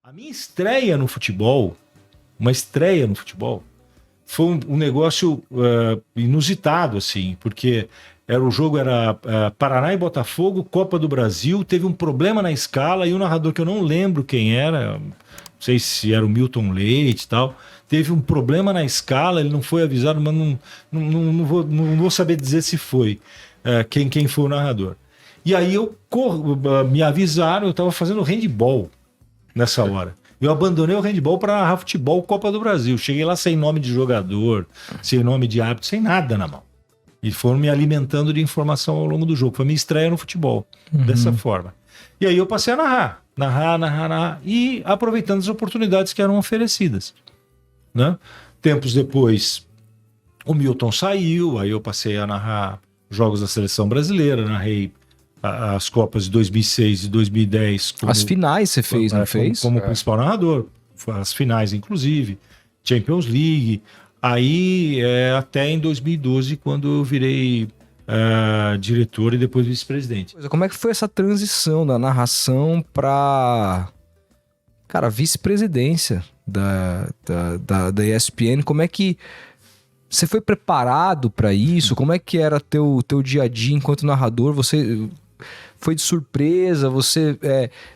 A minha estreia no futebol, uma estreia no futebol, foi um negócio inusitado, assim, porque o jogo era Paraná e Botafogo, Copa do Brasil, teve um problema na escala e o narrador, que eu não lembro quem era, não sei se era o Milton Leite e tal, teve um problema na escala, ele não foi avisado, mas não vou saber dizer se foi quem foi o narrador. E aí me avisaram, eu estava fazendo handball nessa hora. Eu abandonei o handball para narrar futebol Copa do Brasil. Cheguei lá sem nome de jogador, sem nome de árbitro, sem nada na mão. E foram me alimentando de informação ao longo do jogo. Foi minha estreia no futebol, dessa forma. E aí eu passei a narrar, e aproveitando as oportunidades que eram oferecidas. Né? Tempos depois, o Milton saiu, aí eu passei a narrar jogos da seleção brasileira, narrei as Copas de 2006 e 2010. As finais você fez, não fez? Como principal narrador. As finais, inclusive. Champions League. Aí, até em 2012, quando eu virei diretor e depois vice-presidente. Como é que foi essa transição da narração para, vice-presidência da ESPN? Como é que você foi preparado para isso? Como é que era teu dia a dia enquanto narrador? Você foi de surpresa? Você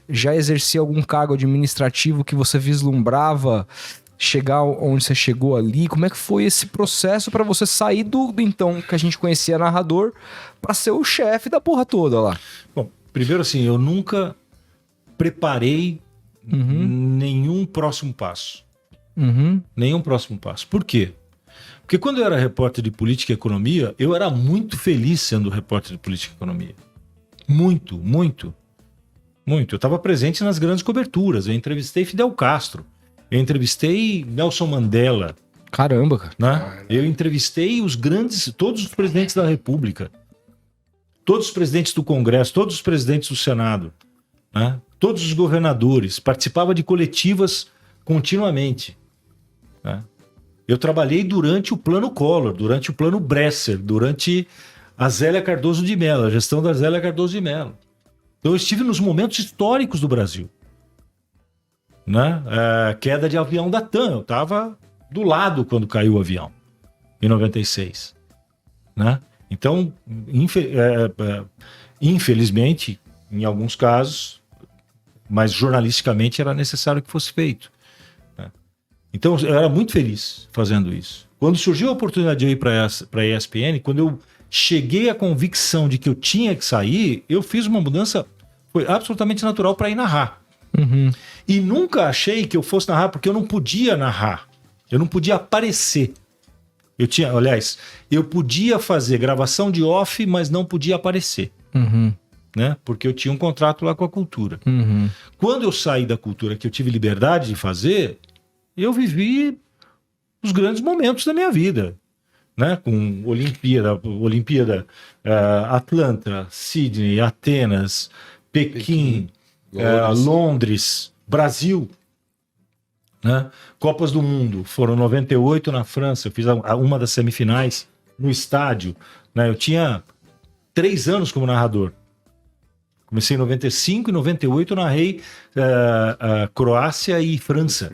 já exercia algum cargo administrativo que você vislumbrava chegar onde você chegou ali? Como é que foi esse processo para você sair do então que a gente conhecia narrador para ser o chefe da porra toda lá? Bom, primeiro assim, eu nunca preparei nenhum próximo passo. Nenhum próximo passo. Por quê? Porque quando eu era repórter de política e economia, eu era muito feliz sendo repórter de política e economia. Muito, muito, muito. Eu estava presente nas grandes coberturas. Eu entrevistei Fidel Castro. Eu entrevistei Nelson Mandela. Caramba, cara. Né? Eu entrevistei todos os presidentes da República. Todos os presidentes do Congresso, todos os presidentes do Senado. Né? Todos os governadores. Participava de coletivas continuamente. Né? Eu trabalhei durante o Plano Collor, durante o Plano Bresser, durante a Zélia Cardoso de Mello, a gestão da Zélia Cardoso de Mello. Então eu estive nos momentos históricos do Brasil. Né? Queda de avião da TAM, eu estava do lado quando caiu o avião, em 96. Né? Então, infelizmente, em alguns casos, mas jornalisticamente era necessário que fosse feito. Então, eu era muito feliz fazendo isso. Quando surgiu a oportunidade de ir para a ESPN, quando eu cheguei à convicção de que eu tinha que sair, eu fiz uma mudança, foi absolutamente natural para ir narrar. E nunca achei que eu fosse narrar, porque eu não podia narrar. Eu não podia aparecer. Eu podia fazer gravação de off, mas não podia aparecer. Né? Porque eu tinha um contrato lá com a Cultura. Quando eu saí da Cultura, que eu tive liberdade de fazer, eu vivi os grandes momentos da minha vida, né? Com Olimpíada, Atlanta, Sydney, Atenas, Pequim, Londres, Brasil, né? Copas do Mundo, foram 98 na França, eu fiz uma das semifinais no estádio, né? Eu tinha 3 anos como narrador. Comecei em 95 e 98 eu narrei Croácia e França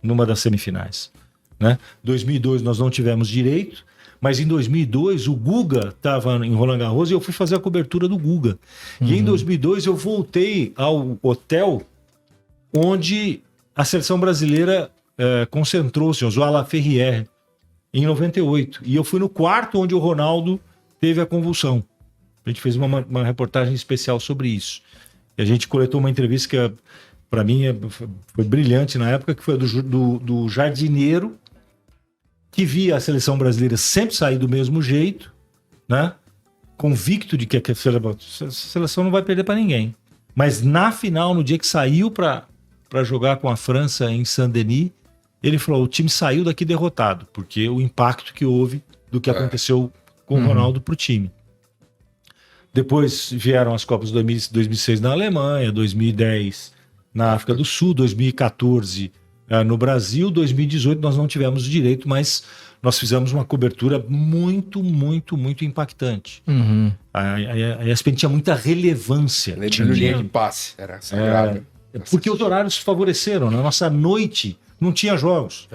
numa das semifinais. Né? 2002 nós não tivemos direito, mas em 2002 o Guga estava em Roland Garros e eu fui fazer a cobertura do Guga. E em 2002 eu voltei ao hotel onde a seleção brasileira concentrou-se, o João Laferrière, em 98. E eu fui no quarto onde o Ronaldo teve a convulsão. A gente fez uma reportagem especial sobre isso. E a gente coletou uma entrevista que, para mim, foi brilhante na época, que foi do jardineiro, que via a seleção brasileira sempre sair do mesmo jeito, né? Convicto de que a seleção não vai perder para ninguém. Mas na final, no dia que saiu para jogar com a França em Saint-Denis, ele falou: o time saiu daqui derrotado, porque o impacto que houve do que aconteceu com o Ronaldo para o time. Depois vieram as Copas de 2006 na Alemanha, 2010 na África do Sul, 2014 no Brasil, 2018 nós não tivemos direito, mas nós fizemos uma cobertura muito, muito, muito impactante. A ESPN tinha muita relevância. Linha de passe, era sagrada. Porque os horários favoreceram. Na nossa noite não tinha jogos.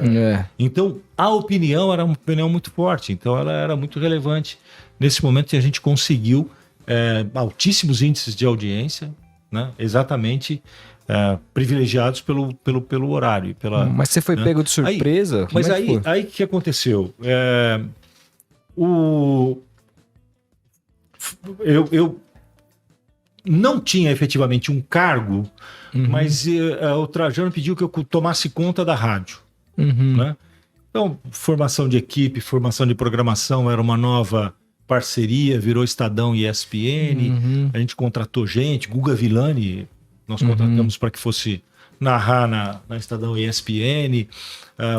Então, a opinião era uma opinião muito forte. Então, ela era muito relevante. Nesse momento, a gente conseguiu altíssimos índices de audiência, né? Exatamente privilegiados pelo horário. Mas você foi pego de surpresa? Mas aí que aconteceu? Eu não tinha efetivamente um cargo, mas o Trajano pediu que eu tomasse conta da rádio. Né? Então, formação de equipe, formação de programação, era uma nova parceria, virou Estadão e ESPN. A gente contratou gente, Guga Villani, nós contratamos para que fosse narrar na Estadão e ESPN.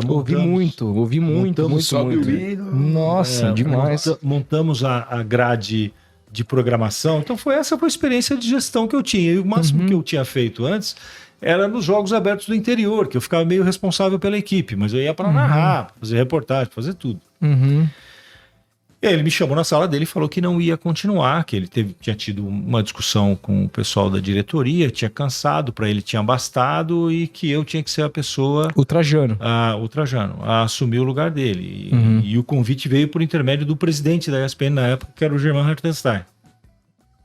Ouvi muito. Nossa, demais. Montamos a grade de programação. Então essa foi a experiência de gestão que eu tinha. E o máximo que eu tinha feito antes era nos Jogos Abertos do Interior, que eu ficava meio responsável pela equipe, mas eu ia para narrar, fazer reportagem, fazer tudo. E aí ele me chamou na sala dele e falou que não ia continuar, que ele tinha tido uma discussão com o pessoal da diretoria, tinha cansado, para ele tinha bastado e que eu tinha que ser a pessoa... O Trajano, a assumir o lugar dele. E o convite veio por intermédio do presidente da ESPN na época, que era o Germán Hartenstein.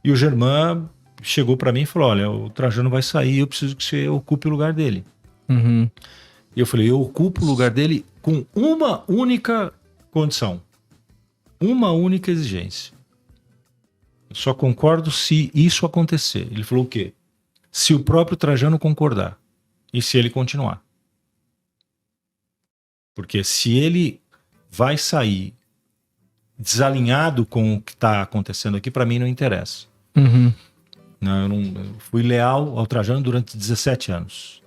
E o Germán chegou para mim e falou, olha, o Trajano vai sair, eu preciso que você ocupe o lugar dele. E eu falei, eu ocupo o lugar dele com uma única condição. Uma única exigência. Eu só concordo se isso acontecer. Ele falou o quê? Se o próprio Trajano concordar. E se ele continuar. Porque se ele vai sair desalinhado com o que está acontecendo aqui, para mim não interessa. Eu fui leal ao Trajano durante 17 anos.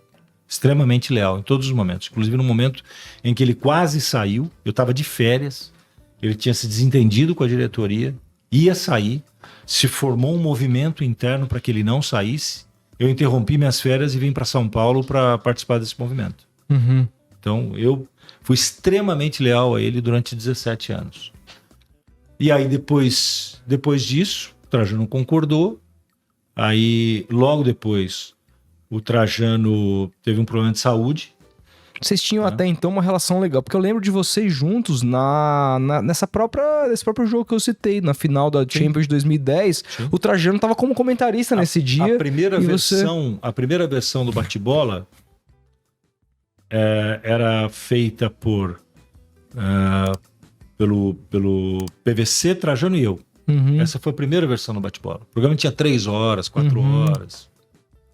Extremamente leal em todos os momentos. Inclusive no momento em que ele quase saiu, eu estava de férias. Ele tinha se desentendido com a diretoria, ia sair, se formou um movimento interno para que ele não saísse. Eu interrompi minhas férias e vim para São Paulo para participar desse movimento. Então, eu fui extremamente leal a ele durante 17 anos. E aí, depois disso, o Trajano concordou. Aí, logo depois, o Trajano teve um problema de saúde. Vocês tinham até então uma relação legal, porque eu lembro de vocês juntos nesse próprio jogo que eu citei, na final da Champions de 2010. O Trajano estava como comentarista nesse dia. A primeira versão do bate-bola era feita pelo PVC, Trajano e eu. Essa foi a primeira versão do bate-bola. O programa tinha 3 horas, 4 horas.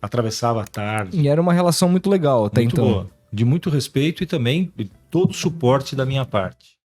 Atravessava a tarde. E era uma relação muito legal até muito então. Boa. De muito respeito e também de todo o suporte da minha parte.